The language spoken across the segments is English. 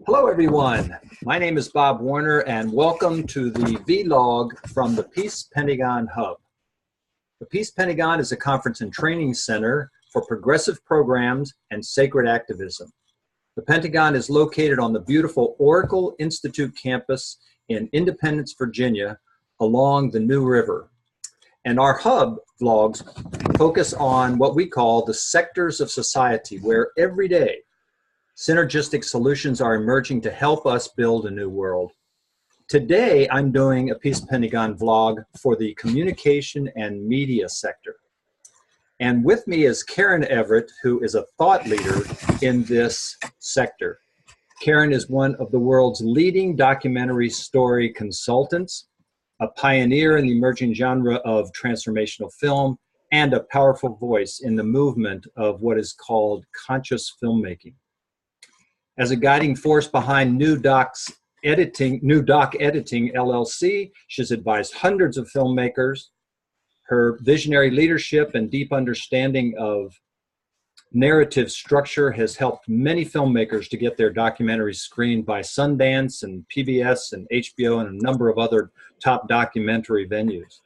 Hello, everyone. My name is Bob Warner, and welcome to the vlog from the Peace Pentegon Hub. The Peace Pentegon is a conference and training center for progressive programs and sacred activism. The Pentagon is located on the beautiful Oracle Institute campus in Independence, Virginia, along the New River. And our hub vlogs focus on what we call the sectors of society, where every day synergistic solutions are emerging to help us build a new world. Today, I'm doing a Peace Pentegon vlog for the communication and media sector. And with me is Karen Everett, who is a thought leader in this sector. Karen is one of the world's leading documentary story consultants, a pioneer in the emerging genre of transformational film, and a powerful voice in the movement of what is called conscious filmmaking. As a guiding force behind New Doc Editing LLC, she's advised hundreds of filmmakers. Her visionary leadership and deep understanding of narrative structure has helped many filmmakers to get their documentaries screened by Sundance and PBS and HBO and a number of other top documentary venues.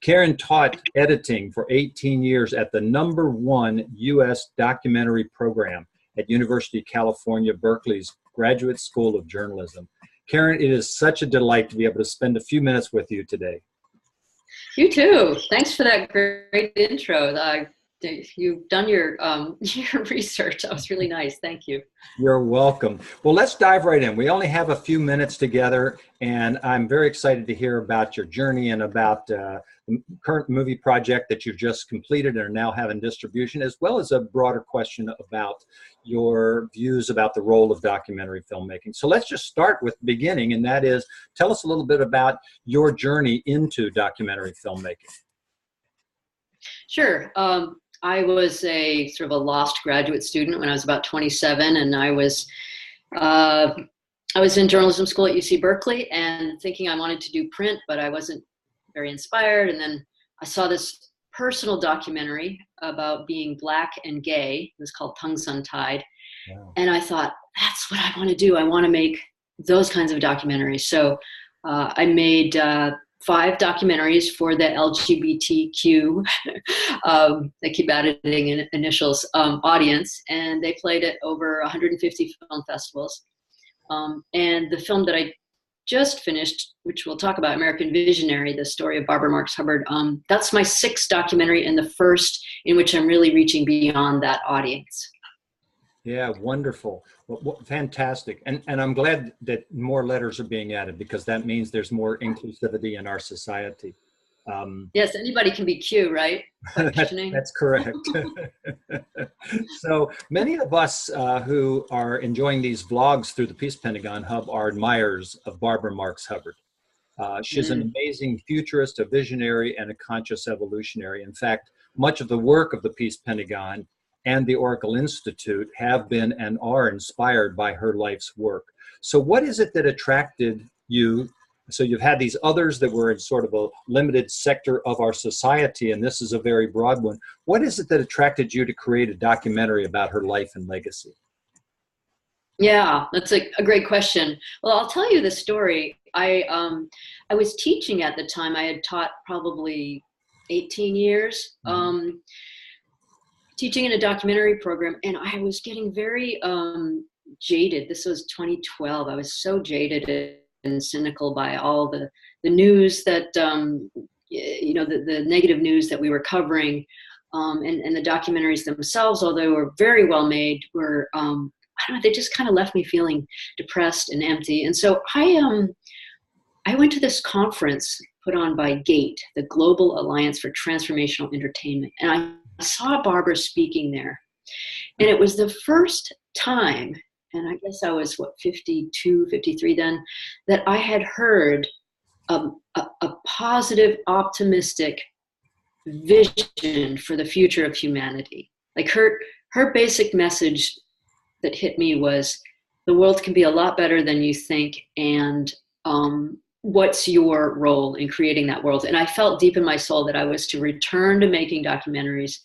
Karen taught editing for 18 years at the #1 U.S. documentary program at University of California, Berkeley's Graduate School of Journalism. Karen, it is such a delight to be able to spend a few minutes with you today. You too. Thanks for that great intro. You've done your research. That was really nice. Thank you. You're welcome. Well, let's dive right in. We only have a few minutes together, and I'm very excited to hear about your journey and about the current movie project that you've just completed and are now having distribution, as well as a broader question about your views about the role of documentary filmmaking. So let's just start with the beginning, and that is, tell us a little bit about your journey into documentary filmmaking. Sure. I was a sort of a lost graduate student when I was about 27, and I was in journalism school at UC Berkeley and thinking I wanted to do print, but I wasn't very inspired. And then I saw this personal documentary about being Black and gay. It was called Tongues Untied. Wow. And I thought, that's what I want to do. I want to make those kinds of documentaries. So I made 5 documentaries for the LGBTQ, they keep editing in initials, audience, and they played at over 150 film festivals. And the film that I just finished, which we'll talk about, American Visionary, the story of Barbara Marx Hubbard, that's my 6th documentary and the first in which I'm really reaching beyond that audience. Yeah, wonderful. Well, fantastic. And I'm glad that more letters are being added, because that means there's more inclusivity in our society. Yes, anybody can be Q, right? That's correct. So many of us who are enjoying these vlogs through the Peace Pentegon Hub are admirers of Barbara Marx Hubbard. She's an amazing futurist, a visionary, and a conscious evolutionary. In fact, much of the work of the Peace Pentegon and the Oracle Institute have been and are inspired by her life's work. So what is it that attracted you? So you've had these others that were in sort of a limited sector of our society, and this is a very broad one. What is it that attracted you to create a documentary about her life and legacy? Yeah, that's a great question. Well, I'll tell you the story. I was teaching at the time. I had taught probably 18 years. Teaching in a documentary program, and I was getting very jaded. This was 2012. I was so jaded and cynical by all the news that, the negative news that we were covering, and the documentaries themselves, although they were very well made, were, I don't know, they just kind of left me feeling depressed and empty. And so I went to this conference put on by GATE, the Global Alliance for Transformational Entertainment, and I saw Barbara speaking there. And it was the first time, and I guess I was, 52, 53 then, that I had heard a positive, optimistic vision for the future of humanity. Like her basic message that hit me was, the world can be a lot better than you think, and what's your role in creating that world? And I felt deep in my soul that I was to return to making documentaries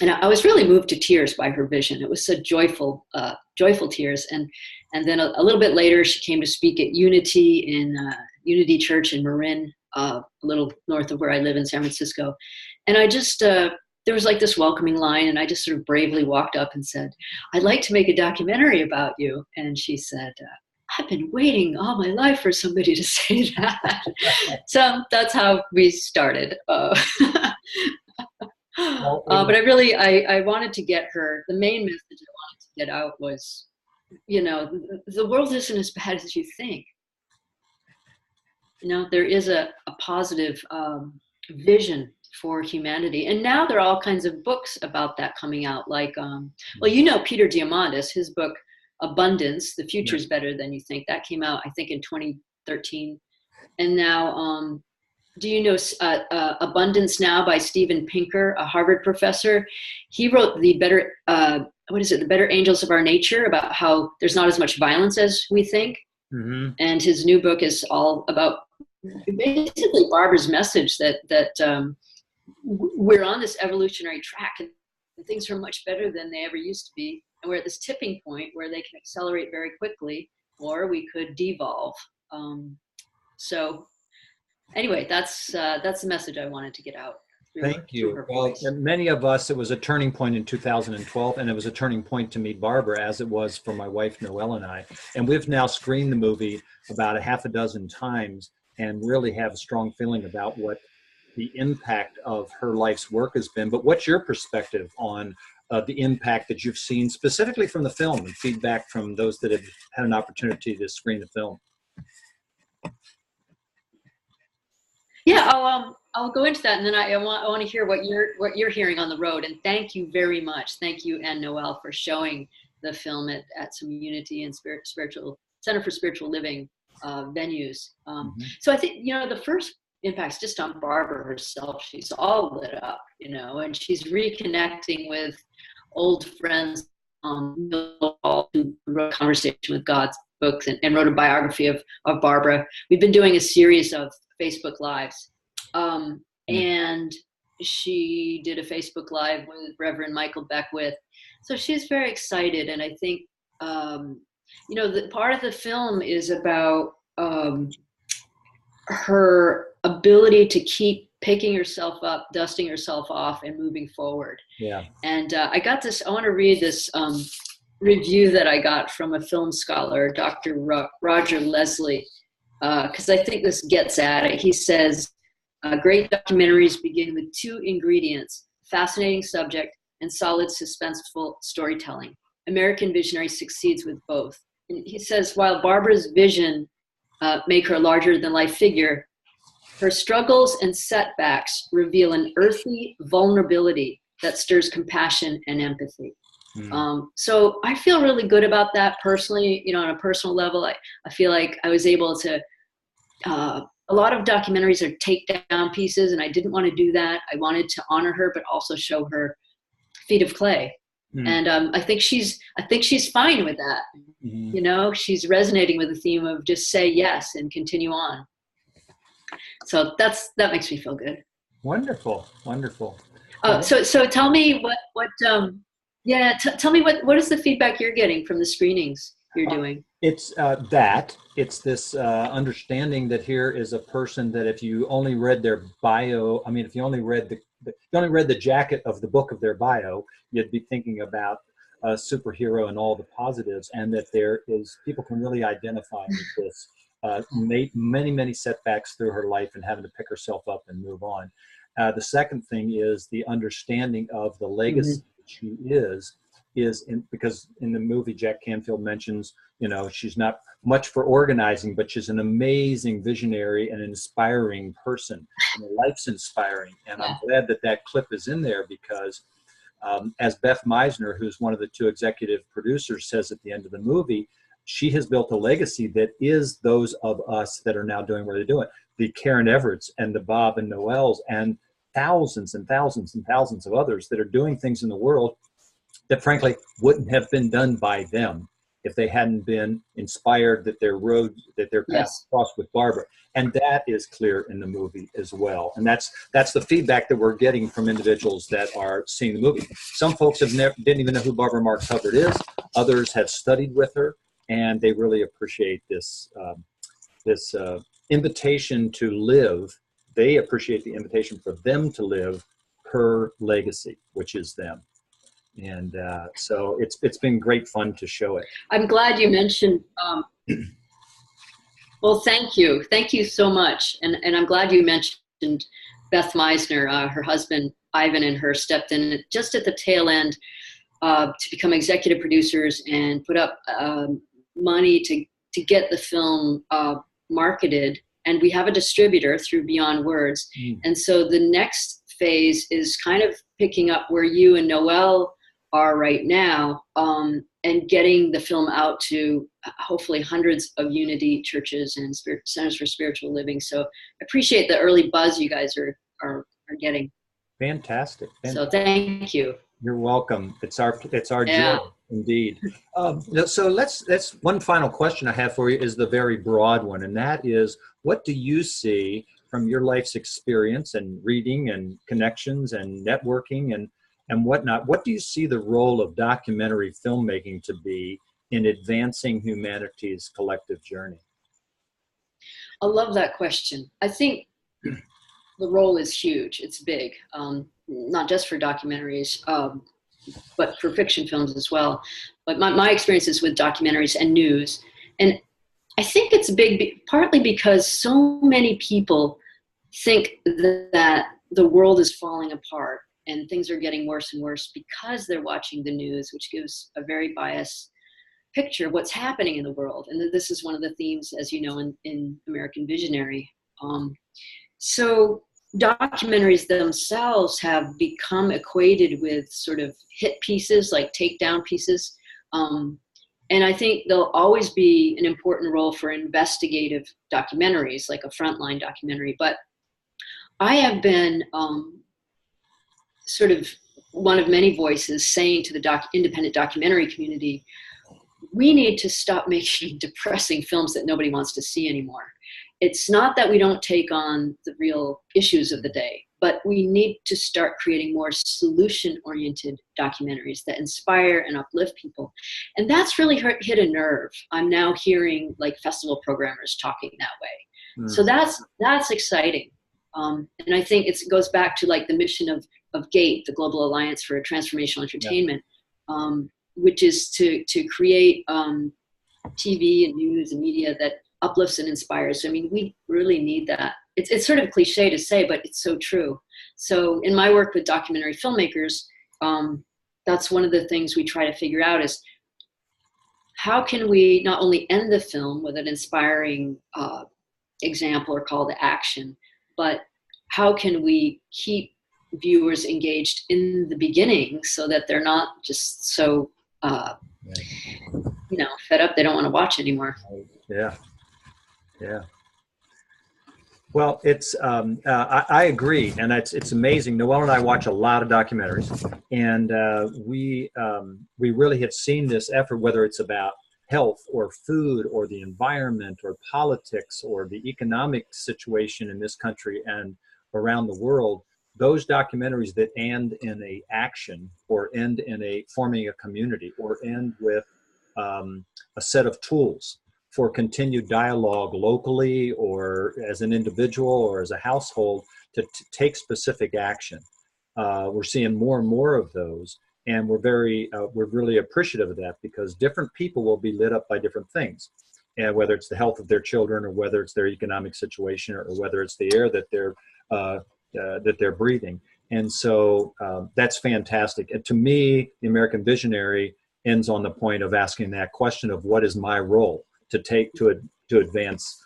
and I was really moved to tears by her vision. It was so joyful, joyful tears. And then a little bit later, she came to speak at Unity in Unity Church in Marin, a little north of where I live in San Francisco. And I just, there was like this welcoming line, and I just sort of bravely walked up and said, "I'd like to make a documentary about you." And she said, "I've been waiting all my life for somebody to say that." So that's how we started. But I wanted to get her, the main message I wanted to get out was, the world isn't as bad as you think. There is a positive vision for humanity. And now there are all kinds of books about that coming out, like, Peter Diamandis, his book, Abundance, The Future's Better Than You Think, that came out, I think, in 2013. And now, do you know Abundance Now by Steven Pinker, a Harvard professor? He wrote the Better Angels of Our Nature, about how there's not as much violence as we think. Mm-hmm. And his new book is all about basically Barbara's message that we're on this evolutionary track and things are much better than they ever used to be. And we're at this tipping point where they can accelerate very quickly, or we could devolve. So anyway, that's the message I wanted to get out. Thank you. Well, many of us, it was a turning point in 2012, and it was a turning point to meet Barbara, as it was for my wife, Noelle, and I. And we've now screened the movie about a half a dozen times and really have a strong feeling about what the impact of her life's work has been. But what's your perspective on the impact that you've seen specifically from the film and feedback from those that have had an opportunity to screen the film? Yeah, I'll go into that, and then I want to hear what you're hearing on the road. And thank you very much. Thank you, and Noelle, for showing the film at some Unity and spiritual Center for Spiritual Living venues. So I think the first impact's just on Barbara herself. She's all lit up, and she's reconnecting with old friends. Who wrote Conversation with God's books and wrote a biography of Barbara. We've been doing a series of Facebook Lives. And she did a Facebook Live with Reverend Michael Beckwith. So she's very excited. And I think, the part of the film is about her ability to keep picking herself up, dusting herself off, and moving forward. Yeah. And I want to read this review that I got from a film scholar, Dr. Roger Leslie, because I think this gets at it. He says, great documentaries begin with two ingredients: fascinating subject and solid suspenseful storytelling. American Visionary succeeds with both. And he says, while Barbara's vision make her a larger-than-life figure, her struggles and setbacks reveal an earthly vulnerability that stirs compassion and empathy. So I feel really good about that personally. On a personal level, I feel like I was able to, a lot of documentaries are takedown pieces, and I didn't want to do that. I wanted to honor her, but also show her feet of clay. And I think she's fine with that. She's resonating with the theme of just say yes and continue on. So that makes me feel good. Wonderful. Wonderful. So tell me tell me what is the feedback you're getting from the screenings you're doing? It's it's this understanding that here is a person that if you only read their bio, if you only read the jacket of the book of their bio, you'd be thinking about a superhero and all the positives, and that people can really identify with this. Many setbacks through her life and having to pick herself up and move on. The second thing is the understanding of the legacy that she because in the movie Jack Canfield mentions, she's not much for organizing, but she's an amazing visionary and inspiring person. And her life's inspiring. And I'm glad that clip is in there because as Beth Meisner, who's one of the two executive producers, says at the end of the movie, she has built a legacy that is those of us that are now doing what they're doing. The Karen Everetts and the Bob and Noelles and thousands and thousands and thousands of others that are doing things in the world that frankly wouldn't have been done by them if they hadn't been inspired that their path Yes. crossed with Barbara. And that is clear in the movie as well. And that's the feedback that we're getting from individuals that are seeing the movie. Some folks didn't even know who Barbara Marx Hubbard is. Others have studied with her, and they really appreciate this invitation to live. They appreciate the invitation for them to live her legacy, which is them. And so it's been great fun to show it. I'm glad you mentioned, well, thank you. Thank you so much. And I'm glad you mentioned Beth Meisner, her husband, Ivan, and her stepped in just at the tail end to become executive producers and put up money to get the film marketed. And we have a distributor through Beyond Words. And so the next phase is kind of picking up where you and Noelle are right now, and getting the film out to hopefully hundreds of Unity churches and centers for spiritual living. So I appreciate the early buzz you guys are getting. Fantastic. So thank you. You're welcome. It's our Yeah. joy, indeed. So let's one final question I have for you is the very broad one, and that is, what do you see from your life's experience and reading and connections and networking and whatnot? What do you see the role of documentary filmmaking to be in advancing humanity's collective journey? I love that question. I think the role is huge. It's big, not just for documentaries, but for fiction films as well. But my experiences with documentaries and news, and I think it's big partly because so many people think that the world is falling apart and things are getting worse and worse because they're watching the news, which gives a very biased picture of what's happening in the world. And this is one of the themes, as you know, in American Visionary. So documentaries themselves have become equated with sort of hit pieces, like takedown pieces. And I think there'll always be an important role for investigative documentaries, like a Frontline documentary. But I have been sort of one of many voices saying to the independent documentary community, we need to stop making depressing films that nobody wants to see anymore. It's not that we don't take on the real issues of the day, but we need to start creating more solution-oriented documentaries that inspire and uplift people. And that's really hit a nerve. I'm now hearing like festival programmers talking that way. So that's exciting. And I think it goes back to like the mission of GATE, the Global Alliance for Transformational Entertainment, which is to create TV and news and media that uplifts and inspires. I mean, we really need that. It's sort of cliche to say, but it's so true. So in my work with documentary filmmakers, that's one of the things we try to figure out is how can we not only end the film with an inspiring example or call to action, but how can we keep viewers engaged in the beginning so that they're not just so, fed up they don't want to watch anymore. Yeah. Well, it's I agree, and it's amazing. Noelle and I watch a lot of documentaries, and we really have seen this effort, whether it's about health or food or the environment or politics or the economic situation in this country and around the world. Those documentaries that end in a action or end in a forming a community or end with a set of tools for continued dialogue locally or as an individual or as a household to take specific action. We're seeing more and more of those, and we're really appreciative of that because different people will be lit up by different things, and whether it's the health of their children or whether it's their economic situation or whether it's the air that they're breathing. And so that's fantastic. And to me, the American Visionary ends on the point of asking that question of what is my role to take to advance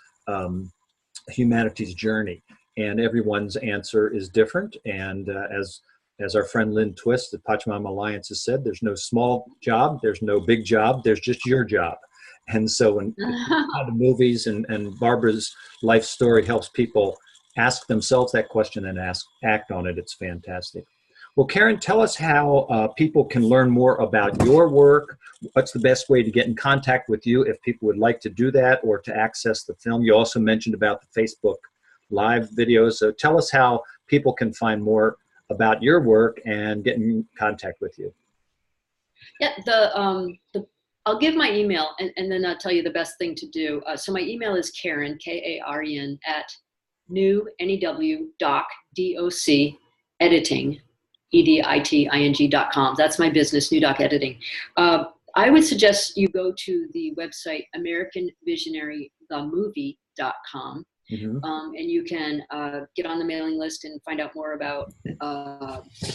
humanity's journey. And everyone's answer is different. And as our friend Lynn Twist at Pachamama Alliance has said, there's no small job, there's no big job, there's just your job. And so when the movies and Barbara's life story helps people ask themselves that question and act on it, it's fantastic. Well, Karen, tell us how people can learn more about your work. What's the best way to get in contact with you if people would like to do that or to access the film? You also mentioned about the Facebook Live videos. So tell us how people can find more about your work and get in contact with you. Yeah, I'll give my email and then I'll tell you the best thing to do. So my email is Karen, Karen, at new, N-E-W, doc, D-O-C, editing, editing.com. That's my business, New Doc Editing. I would suggest you go to the website AmericanVisionaryTheMovie.com. And you can get on the mailing list and find out more about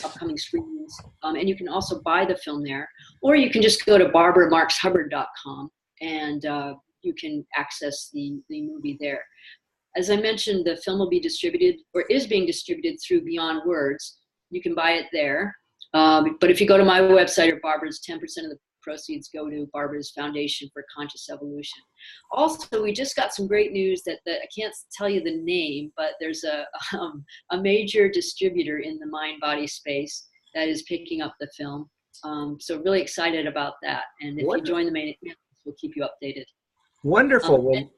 upcoming screenings. And you can also buy the film there, or you can just go to barbaramarxhubbard.com and you can access the movie there. As I mentioned, the film will be distributed, or is being distributed, through Beyond Words. You can buy it there. But if you go to my website or Barbara's, 10% of the proceeds go to Barbara's Foundation for Conscious Evolution. Also, we just got some great news that I can't tell you the name, but there's a major distributor in the mind-body space that is picking up the film. So really excited about that. And if you join the mailing list, we'll keep you updated. Wonderful.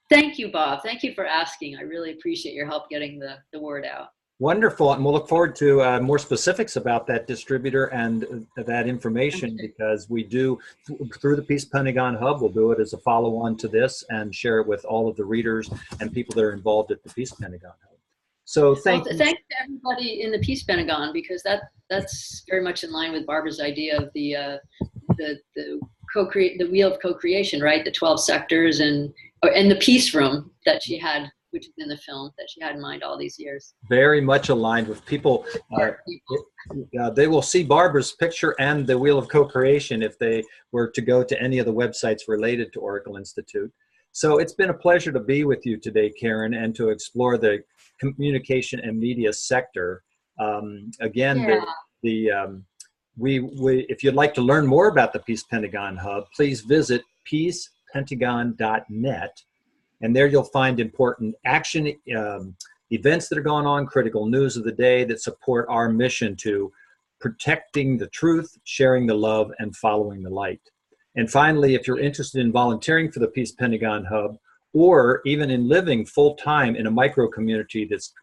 Thank you, Bob. Thank you for asking. I really appreciate your help getting the word out. Wonderful. And we'll look forward to more specifics about that distributor and that information, because we do, through the Peace Pentegon Hub, we'll do it as a follow-on to this and share it with all of the readers and people that are involved at the Peace Pentegon Hub. So thanks to everybody in the Peace Pentegon, because that's very much in line with Barbara's idea of the wheel of co-creation, right? The 12 sectors and the peace room that she had, which is in the film, that she had in mind all these years. Very much aligned with people. They will see Barbara's picture and the Wheel of Co-Creation if they were to go to any of the websites related to Oracle Institute. So it's been a pleasure to be with you today, Karen, and to explore the communication and media sector. If you'd like to learn more about the Peace Pentegon Hub, please visit peacepentagon.net. And there you'll find important action events that are going on, critical news of the day that support our mission to protecting the truth, sharing the love, and following the light. And finally, if you're interested in volunteering for the Peace Pentegon Hub, or even in living full-time in a micro-community that's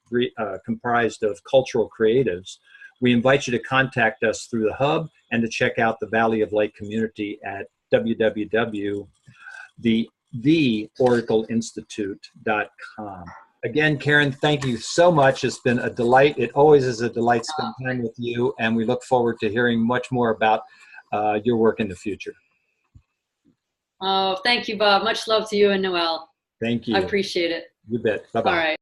comprised of cultural creatives, we invite you to contact us through the Hub and to check out the Valley of Light community at theoracleinstitute.com. Again, Karen, thank you so much. It's been a delight. It always is a delight to spend time with you, and we look forward to hearing much more about your work in the future. Oh, thank you, Bob. Much love to you and Noelle. Thank you. I appreciate it. You bet. Bye-bye. All right.